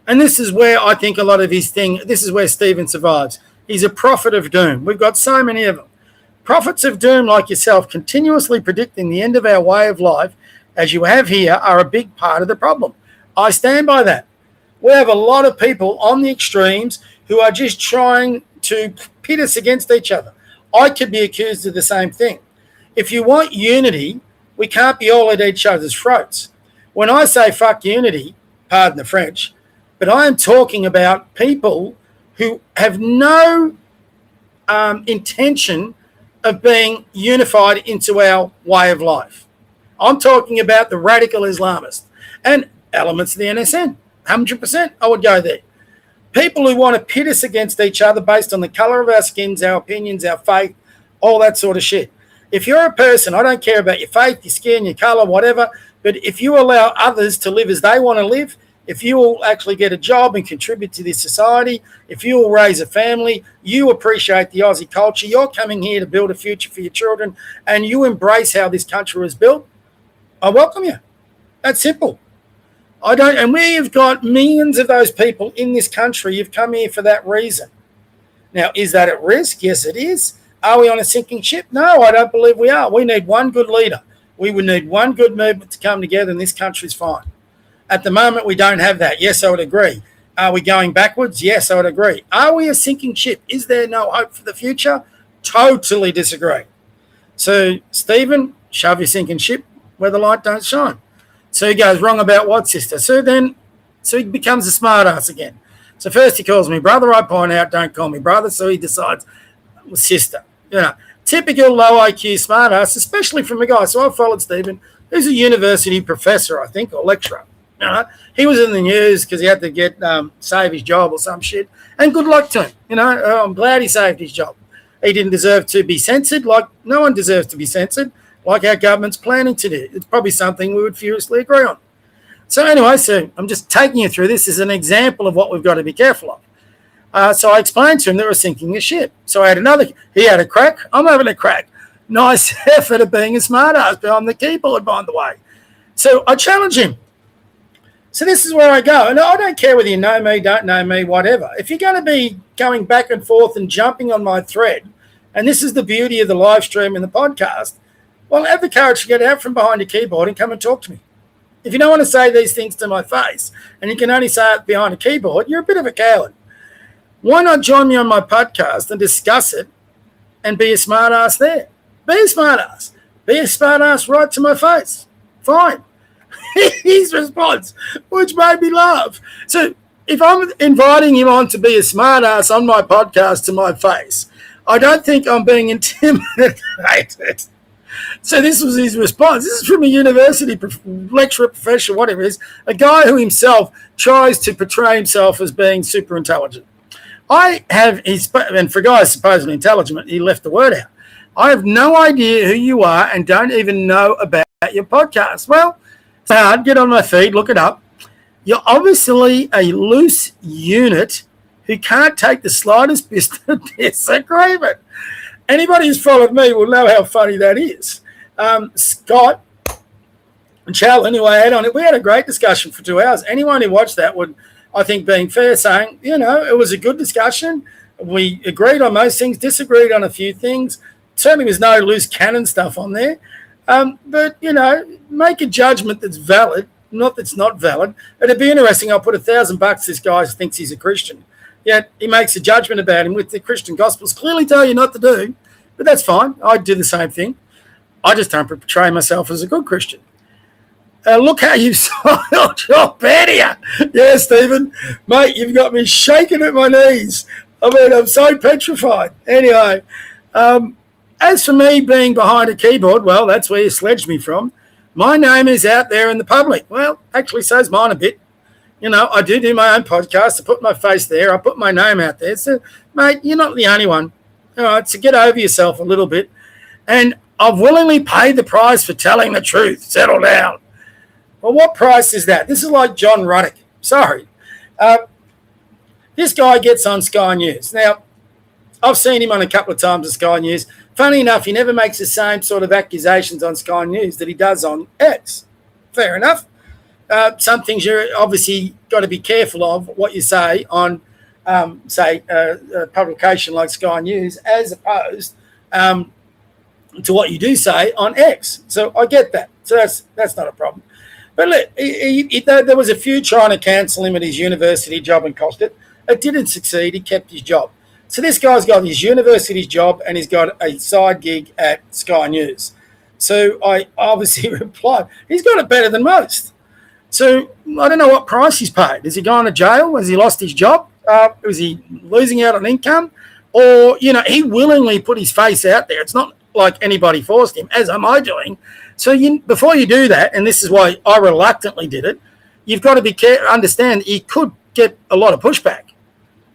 And this is where I think a lot of his thing, this is where Stephen survives. He's a prophet of doom. We've got so many of them. Prophets of doom like yourself continuously predicting the end of our way of life, as you have here, are a big part of the problem. I stand by that. We have a lot of people on the extremes who are just trying to pit us against each other. I could be accused of the same thing. If you want unity, we can't be all at each other's throats. When I say fuck unity, pardon the French, but I am talking about people who have no intention of being unified into our way of life. I'm talking about the radical Islamists and elements of the NSN. 100% I would go there. People who want to pit us against each other based on the colour of our skins, our opinions, our faith, all that sort of shit. If you're a person, I don't care about your faith, your skin, your colour, whatever, but if you allow others to live as they want to live, if you will actually get a job and contribute to this society, if you will raise a family, you appreciate the Aussie culture, you're coming here to build a future for your children, and you embrace how this country was built, I welcome you. That's simple. And we've got millions of those people in this country. You've come here for that reason. Now, is that at risk? Yes, it is. Are we on a sinking ship? No, I don't believe we are. We need one good leader. We would need one good movement to come together, and this country's fine. At the moment, we don't have that. Yes, I would agree. Are we going backwards? Yes, I would agree. Are we a sinking ship? Is there no hope for the future? Totally disagree. So, Stephen, shove your sinking ship where the light don't shine. So he goes, wrong about what, sister? So he becomes a smart ass again. So first he calls me brother. I point out, don't call me brother. So he decides, sister. Typical low IQ smart ass, especially from a guy. So I followed Stephen, who's a university professor, I think, or lecturer. He was in the news because he had to save his job or some shit. And good luck to him. I'm glad he saved his job. He didn't deserve to be censored, like no one deserves to be censored, like our government's planning to do. It's probably something we would furiously agree on. So anyway, I'm just taking you through this as an example of what we've got to be careful of. So I explained to him that we're sinking a ship. So he had a crack, I'm having a crack. Nice effort of being a smart ass behind the keyboard, by the way. So I challenge him. So this is where I go. And I don't care whether you know me, don't know me, whatever. If you're going to be going back and forth and jumping on my thread, and this is the beauty of the live stream and the podcast, well, have the courage to get out from behind your keyboard and come and talk to me. If you don't want to say these things to my face and you can only say it behind a keyboard, you're a bit of a coward. Why not join me on my podcast and discuss it and be a smart ass there? Be a smart ass. Be a smart ass right to my face. Fine. His response, which made me laugh. So if I'm inviting him on to be a smart ass on my podcast to my face, I don't think I'm being intimidated. So this was his response. This is from a university lecturer, professor, whatever it is, a guy who himself tries to portray himself as being super intelligent. And for a guy supposedly intelligent, he left the word out. I have no idea who you are and don't even know about your podcast. Well, it's hard. Get on my feed, look it up. You're obviously a loose unit who can't take the slightest disagreement. Anybody who's followed me will know how funny that is. Scott and Charlie, anyway, we had a great discussion for 2 hours. Anyone who watched that would, I think, being fair, saying, it was a good discussion. We agreed on most things, disagreed on a few things. certainly was no loose cannon stuff on there. But, make a judgment that's valid, not that's not valid. It'd be interesting. I'll put $1,000 this guy thinks he's a Christian. Yet he makes a judgment about him, with the Christian Gospels clearly tell you not to do. But that's fine. I'd do the same thing. I just don't portray myself as a good Christian. Look how you've soiled your patio. Yeah, Stephen. Mate, you've got me shaking at my knees. I mean, I'm so petrified. Anyway, as for me being behind a keyboard, well, that's where you sledged me from. My name is out there in the public. Well, actually, so's mine a bit. I do my own podcast. I put my face there. I put my name out there. So, mate, you're not the only one. All right, so get over yourself a little bit. And I've willingly paid the price for telling the truth. Settle down. Well, what price is that? This is like John Ruddock. Sorry. This guy gets on Sky News. Now, I've seen him on a couple of times at Sky News. Funny enough, he never makes the same sort of accusations on Sky News that he does on X. Fair enough. Some things you're obviously got to be careful of what you say on, a publication like Sky News, as opposed to what you do say on X. So I get that. So that's not a problem. But look, there was a few trying to cancel him at his university job and cost it. It didn't succeed. He kept his job. So this guy's got his university job and he's got a side gig at Sky News. So I obviously replied, he's got it better than most. So I don't know what price he's paid. Is he going to jail? Has he lost his job? Was he losing out on income? Or, he willingly put his face out there. It's not like anybody forced him, as am I doing. So before you do that, and this is why I reluctantly did it, you've got to understand he could get a lot of pushback.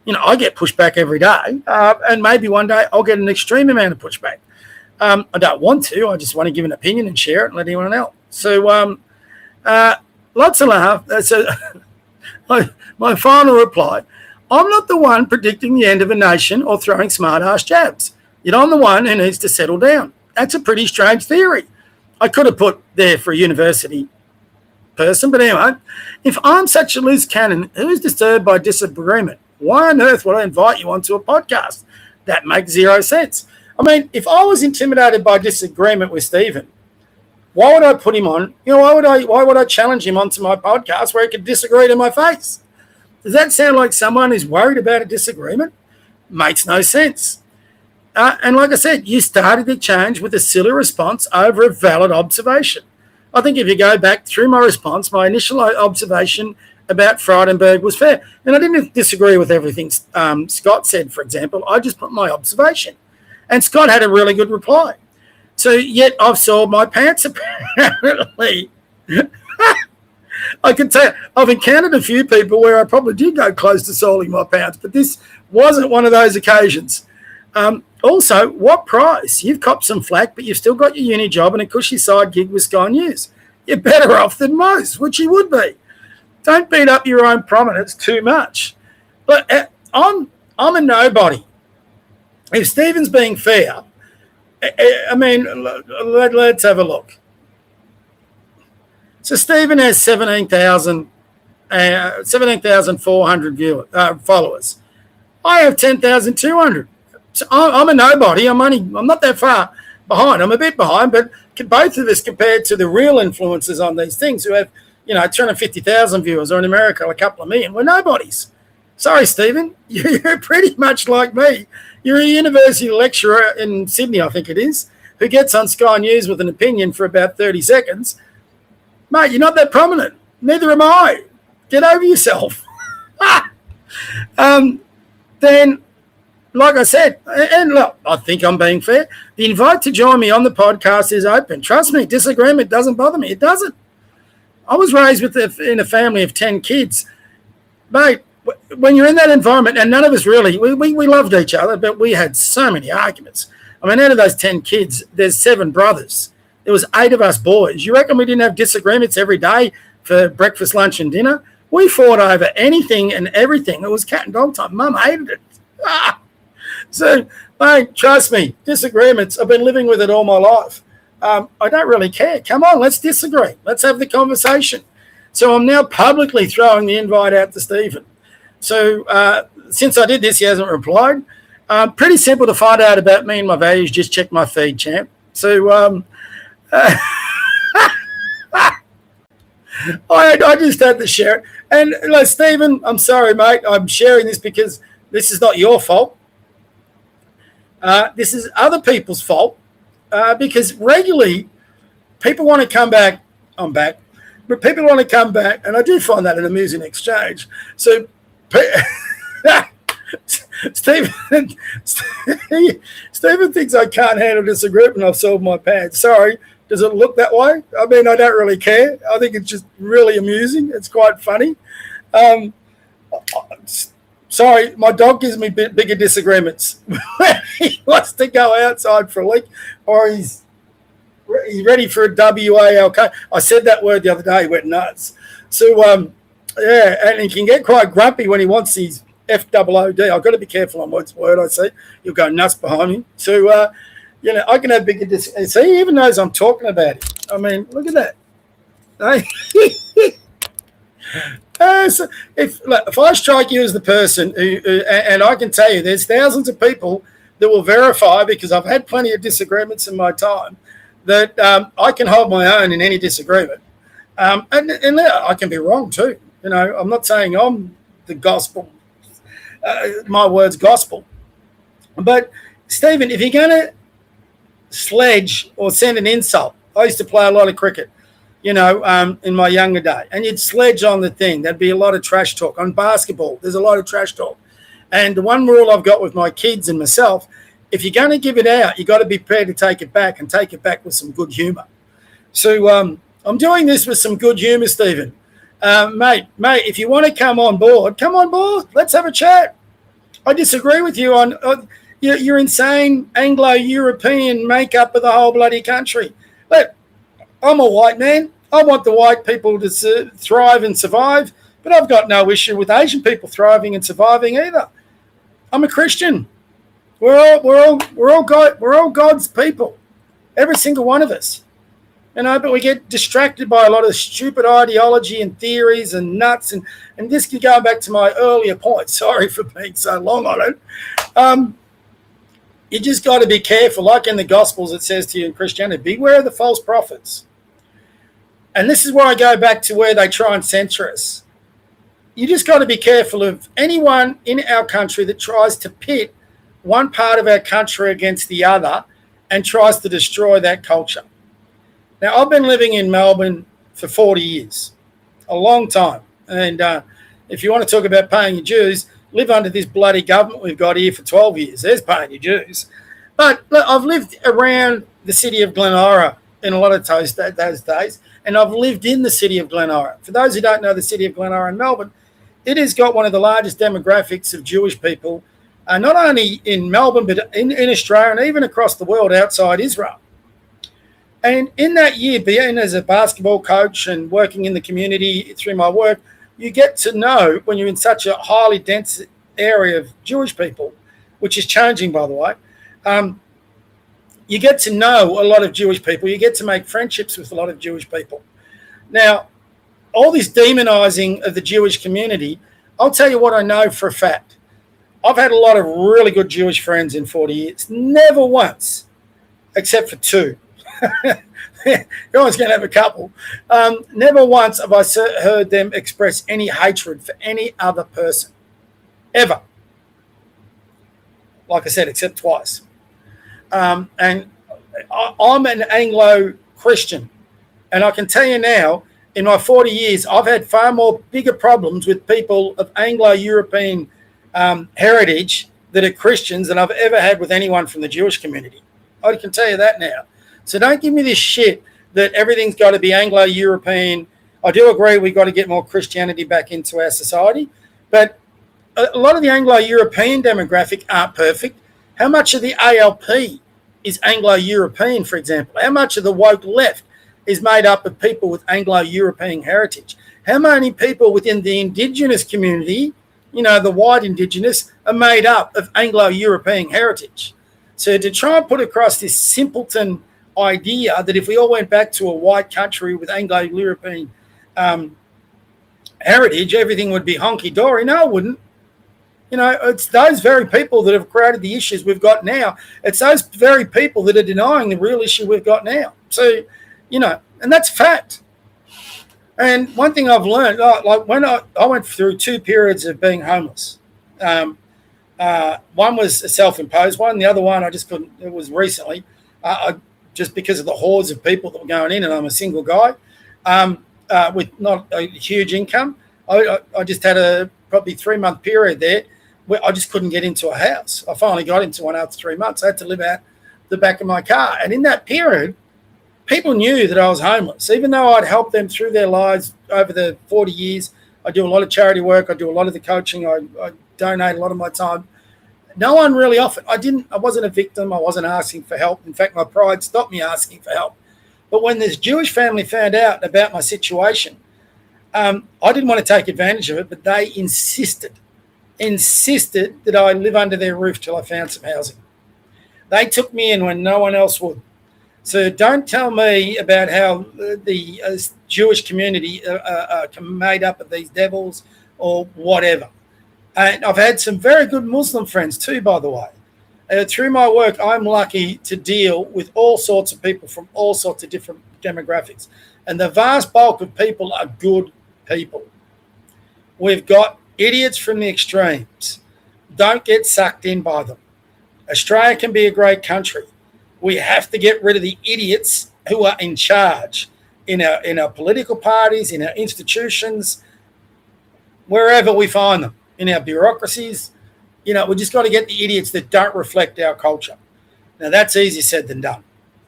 I get pushback every day, and maybe one day I'll get an extreme amount of pushback. I don't want to. I just want to give an opinion and share it and let anyone else. So lots of laugh. So my final reply, I'm not the one predicting the end of a nation or throwing smart-ass jabs. Yet I'm the one who needs to settle down. That's a pretty strange theory. I could have put there for a university person, but anyway, if I'm such a loose cannon, who is disturbed by disagreement? Why on earth would I invite you onto a podcast? That makes zero sense. I mean, if I was intimidated by disagreement with Stephen, why would I put him on? Why would I challenge him onto my podcast where he could disagree to my face? Does that sound like someone who's worried about a disagreement? Makes no sense. And like I said, you started the change with a silly response over a valid observation. I think if you go back through my response, my initial observation about Frydenberg was fair. And I didn't disagree with everything Scott said, for example. I just put my observation. And Scott had a really good reply. So yet I've soiled my pants, apparently. I can tell you, I've encountered a few people where I probably did go close to soiling my pants, but this wasn't one of those occasions. Also, what price? You've copped some flack, but you've still got your uni job and a cushy side gig with Sky News. You're better off than most, which you would be. Don't beat up your own prominence too much. But I'm a nobody. If Stephen's being fair, I mean, let's have a look. So Stephen has 17,400 followers. I have 10,200. So I'm a nobody. I'm not that far behind. I'm a bit behind, but both of us compared to the real influencers on these things who have, 250,000 viewers, or in America, a couple of million, we're nobodies. Sorry, Stephen, you're pretty much like me. You're a university lecturer in Sydney, I think it is, who gets on Sky News with an opinion for about 30 seconds. Mate, you're not that prominent. Neither am I. Get over yourself. Then, like I said, and look, I think I'm being fair. The invite to join me on the podcast is open. Trust me, disagreement doesn't bother me. It doesn't. I was raised in a family of 10 kids. Mate, when you're in that environment, and none of us really, we loved each other, but we had so many arguments. I mean, out of those 10 kids, there's 7 brothers. There was 8 of us boys. You reckon we didn't have disagreements every day for breakfast, lunch, and dinner? We fought over anything and everything. It was cat and dog time. Mum hated it. So, mate, trust me, disagreements, I've been living with it all my life. I don't really care. Come on, let's disagree. Let's have the conversation. So I'm now publicly throwing the invite out to Stephen. So since I did this, he hasn't replied. Pretty simple to find out about me and my values. Just check my feed, champ. So I just had to share it. And like, Stephen, I'm sorry, mate. I'm sharing this because this is not your fault. This is other people's fault because regularly people want to come back. I'm back. But people want to come back, and I do find that an amusing exchange. So Stephen thinks I can't handle disagreement and I've sold my pants. Sorry. Does it look that way? I mean, I don't really care. I think it's just really amusing. It's quite funny. Sorry, my dog gives me bigger disagreements. He wants to go outside for a leak, or he's ready for a WALK. I said that word the other day. He went nuts. So, yeah, and he can get quite grumpy when he wants his FOOD. I've got to be careful on what word I say. He'll go nuts behind me. So, you know, I can have bigger disagreements. See, he even knows I'm talking about it. I mean, look at that. So if I strike you as the person who, and I can tell you there's thousands of people that will verify, because I've had plenty of disagreements in my time, that I can hold my own in any disagreement. And I can be wrong too. You know, I'm not saying I'm the gospel, my word's gospel. But, Stephen, if you're going to sledge or send an insult, I used to play a lot of cricket, you know, in my younger day, and you'd sledge on the thing. There'd be a lot of trash talk. On basketball, there's a lot of trash talk. And the one rule I've got with my kids and myself, if you're going to give it out, you got to be prepared to take it back, and take it back with some good humour. So I'm doing this with some good humour, Stephen. Mate, if you want to come on board, come on board. Let's have a chat. I disagree with you on your insane Anglo-European makeup of the whole bloody country. But I'm a white man. I want the white people to thrive and survive, but I've got no issue with Asian people thriving and surviving either. I'm a Christian. We're all God's people, every single one of us. You know, but we get distracted by a lot of stupid ideology and theories and nuts, and this can go back to my earlier point. Sorry for being so long on it. You just got to be careful. Like in the Gospels, it says to you in Christianity, beware of the false prophets. And this is where I go back to where they try and censor us. You just got to be careful of anyone in our country that tries to pit one part of our country against the other and tries to destroy that culture. Now, I've been living in Melbourne for 40 years, a long time. And if you want to talk about paying your dues, live under this bloody government we've got here for 12 years. There's paying your dues. But look, I've lived around the city of Glenora in a lot of those days, and I've lived in the city of Glenora. For those who don't know the city of Glenora in Melbourne, it has got one of the largest demographics of Jewish people, not only in Melbourne, but in Australia and even across the world outside Israel. And in that year, being as a basketball coach and working in the community through my work, you get to know, when you're in such a highly dense area of Jewish people, which is changing, by the way, you get to know a lot of Jewish people. You get to make friendships with a lot of Jewish people. Now, all this demonizing of the Jewish community, I'll tell you what I know for a fact. I've had a lot of really good Jewish friends in 40 years. Never once, except for two. You're always going to have a couple. Never once have I heard them express any hatred for any other person, ever. Like I said, except twice. And I'm an Anglo-Christian, and I can tell you now, in my 40 years, I've had far more bigger problems with people of Anglo-European heritage that are Christians than I've ever had with anyone from the Jewish community. I can tell you that now. So don't give me this shit that everything's got to be Anglo-European. I do agree we've got to get more Christianity back into our society, but a lot of the Anglo-European demographic aren't perfect. How much of the ALP is Anglo-European, for example? How much of the woke left is made up of people with Anglo-European heritage? How many people within the Indigenous community, you know, the white Indigenous, are made up of Anglo-European heritage? So to try and put across this simpleton idea that if we all went back to a white country with Anglo-European heritage, everything would be honky-dory. No, it wouldn't. It's those very people that have created the issues we've got now. It's those very people that are denying the real issue we've got now. So, and that's fact. And one thing I've learned, like when I went through 2 periods of being homeless. One was a self-imposed one. The other one I just couldn't. It was recently, just because of the hordes of people that were going in, and I'm a single guy with not a huge income. I just had a probably 3-month period there where I just couldn't get into a house. I finally got into one after 3 months. I had to live out the back of my car, and in that period, people knew that I was homeless, even though I'd helped them through their lives over the 40 years. I do a lot of charity work. I do a lot of the coaching. I donate a lot of my time. No one really offered. I wasn't a victim. I wasn't asking for help. In fact, my pride stopped me asking for help. But when this Jewish family found out about my situation, I didn't want to take advantage of it, but they insisted that I live under their roof till I found some housing. They took me in when no one else would. So don't tell me about how the Jewish community are made up of these devils or whatever. And I've had some very good Muslim friends too, by the way. Through my work, I'm lucky to deal with all sorts of people from all sorts of different demographics. And the vast bulk of people are good people. We've got idiots from the extremes. Don't get sucked in by them. Australia can be a great country. We have to get rid of the idiots who are in charge in our political parties, in our institutions, wherever we find them, in our bureaucracies. We just got to get the idiots that don't reflect our culture. Now, that's easier said than done.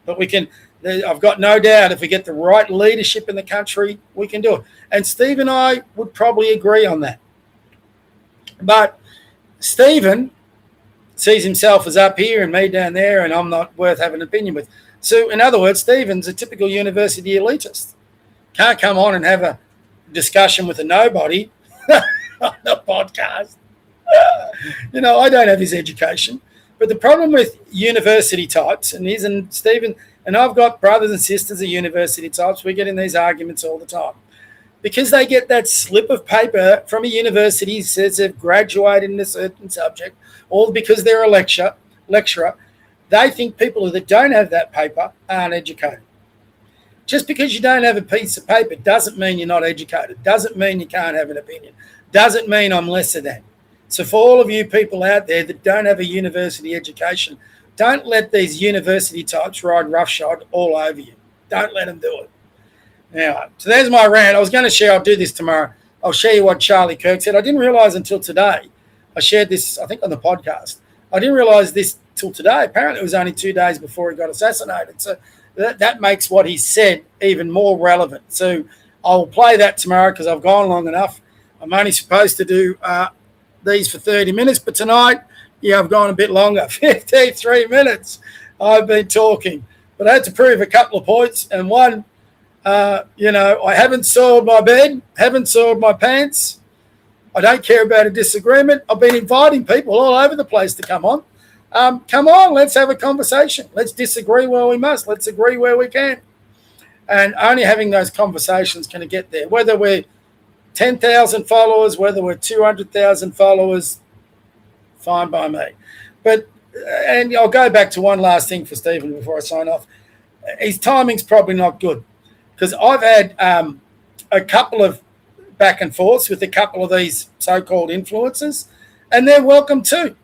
But we can. I've got no doubt if we get the right leadership in the country, we can do it. And Steve and I would probably agree on that. But Stephen sees himself as up here and me down there, and I'm not worth having an opinion with. So, in other words, Stephen's a typical university elitist. Can't come on and have a discussion with a nobody on the podcast. I don't have his education. But the problem with university types, and Stephen, and I've got brothers and sisters of university types, we get in these arguments all the time. Because they get that slip of paper from a university that says they've graduated in a certain subject, or because they're a lecturer, they think people that don't have that paper aren't educated. Just because you don't have a piece of paper doesn't mean you're not educated, doesn't mean you can't have an opinion, doesn't mean I'm lesser than. So for all of you people out there that don't have a university education, don't let these university types ride roughshod all over you. Don't let them do it. Now, so there's my rant. I was going to share, I'll do this tomorrow. I'll show you what Charlie Kirk said. I didn't realize until today. I shared this, I think, on the podcast. I didn't realize this till today. Apparently, it was only 2 days before he got assassinated. So that makes what he said even more relevant. So I'll play that tomorrow because I've gone long enough. I'm only supposed to do these for 30 minutes, but tonight, I've gone a bit longer, 53 minutes I've been talking. But I had to prove a couple of points, and one, I haven't soiled my bed, haven't soiled my pants. I don't care about a disagreement. I've been inviting people all over the place to come on. Come on, let's have a conversation. Let's disagree where we must. Let's agree where we can. And only having those conversations can get there. Whether we're 10,000 followers, whether we're 200,000 followers, fine by me. And I'll go back to one last thing for Stephen before I sign off. His timing's probably not good because I've had a couple of back and forths with a couple of these so-called influencers, and they're welcome too.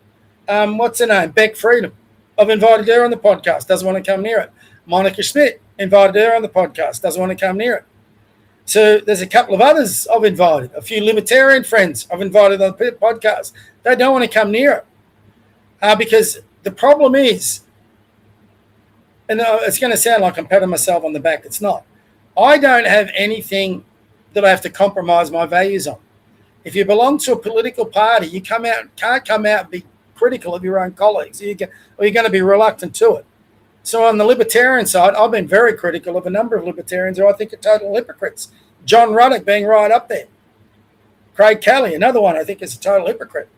What's her name? Beck Freedom. I've invited her on the podcast, doesn't want to come near it. Monica Schmidt, invited her on the podcast, doesn't want to come near it. So there's a couple of others I've invited. A few libertarian friends I've invited on the podcast. They don't want to come near it because the problem is, and it's going to sound like I'm patting myself on the back. It's not. I don't have anything that I have to compromise my values on. If you belong to a political party, you can't come out and be critical of your own colleagues, or you're going to be reluctant to it. So on the libertarian side, I've been very critical of a number of libertarians who I think are total hypocrites. John Ruddock being right up there. Craig Kelly, another one I think is a total hypocrite.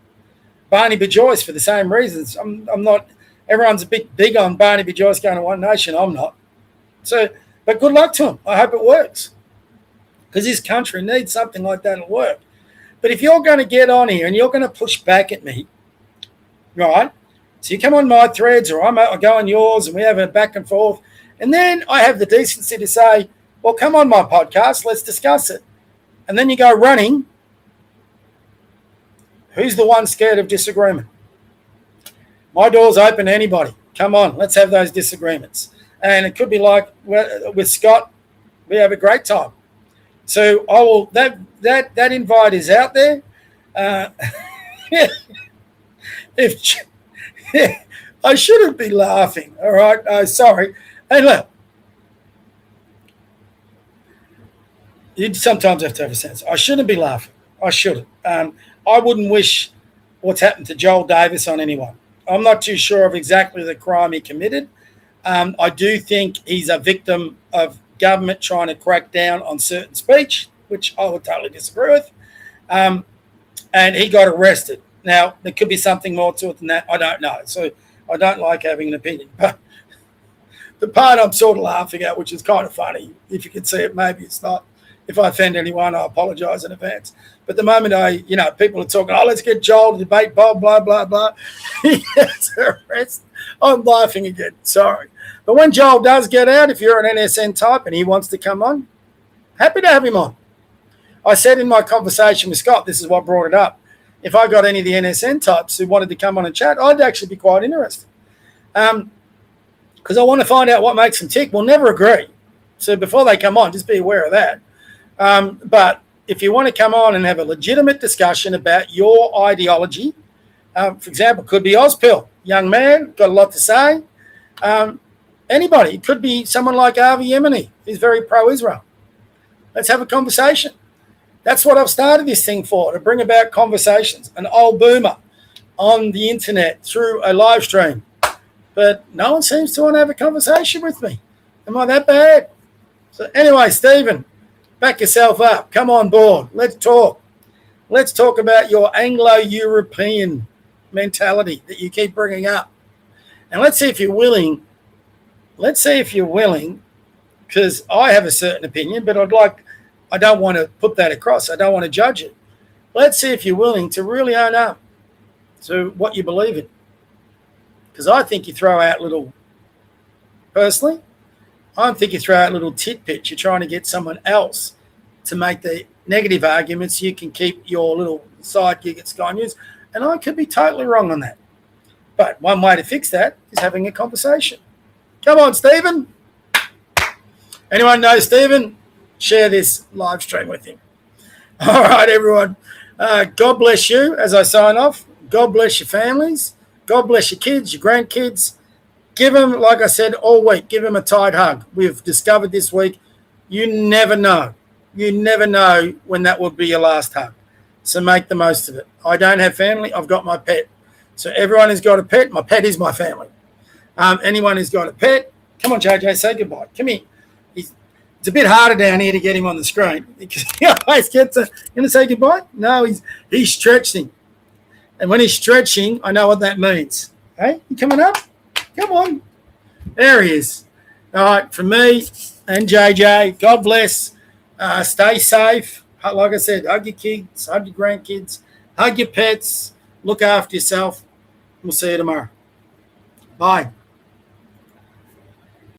Barney B. Joyce for the same reasons. I'm not. Everyone's a bit big on Barney B. Joyce going to One Nation. I'm not. So, but good luck to him. I hope it works because this country needs something like that to work. But if you're going to get on here and you're going to push back at me, right? So you come on my threads or I go on yours and we have a back and forth. And then I have the decency to say, well, come on my podcast, let's discuss it. And then you go running. Who's the one scared of disagreement? My door's open to anybody. Come on, let's have those disagreements. And it could be like with Scott, we have a great time. So I will. That invite is out there. I shouldn't be laughing. All right, sorry. Hey, look, you sometimes have to have a sense. I shouldn't be laughing. I shouldn't. I wouldn't wish what's happened to Joel Davis on anyone. I'm not too sure of exactly the crime he committed. I do think he's a victim of government trying to crack down on certain speech, which I would totally disagree with. And he got arrested. Now, there could be something more to it than that. I don't know. So I don't like having an opinion. But the part I'm sort of laughing at, which is kind of funny, if you can see it, maybe it's not. If I offend anyone, I apologise in advance. But the moment people are talking, let's get Joel to debate Bob, blah, blah, blah. He gets arrested. I'm laughing again. Sorry. But when Joel does get out, if you're an NSN type and he wants to come on, happy to have him on. I said in my conversation with Scott, this is what brought it up. If I got any of the NSN types who wanted to come on and chat, I'd actually be quite interested. Because I want to find out what makes them tick. We'll never agree. So before they come on, just be aware of that. But if you want to come on and have a legitimate discussion about your ideology, for example, could be Ozpill, young man, got a lot to say. Anybody. It could be someone like Avi Yemeni, who's very pro-Israel. Let's have a conversation. That's what I've started this thing for, to bring about conversations. An old boomer on the internet through a live stream. But no one seems to want to have a conversation with me. Am I that bad? So anyway, Stephen, back yourself up. Come on board. Let's talk. Let's talk about your Anglo-European mentality that you keep bringing up. And let's see if you're willing. Let's see if you're willing, because I have a certain opinion, but I don't want to put that across. I don't want to judge it. Let's see if you're willing to really own up to what you believe in. Because I think you throw out personally, I think you throw out little tidbits. You're trying to get someone else to make the negative arguments. You can keep your little side gig at Sky News. And I could be totally wrong on that. But one way to fix that is having a conversation. Come on, Stephen. Anyone know Stephen? Share this live stream with him. All right, everyone. God bless you as I sign off. God bless your families. God bless your kids, your grandkids. Give them, like I said all week, give them a tight hug. We've discovered this week, you never know. You never know when that will be your last hug. So make the most of it. I don't have family. I've got my pet. So everyone who's got a pet, my pet is my family. Anyone who's got a pet, come on, JJ, say goodbye. Come here. It's a bit harder down here to get him on the screen because he always gets going to say goodbye? No, he's stretching. And when he's stretching, I know what that means. Hey, you coming up? Come on. There he is. All right, from me and JJ, God bless. Stay safe. Like I said, hug your kids, hug your grandkids, hug your pets, look after yourself. We'll see you tomorrow. Bye.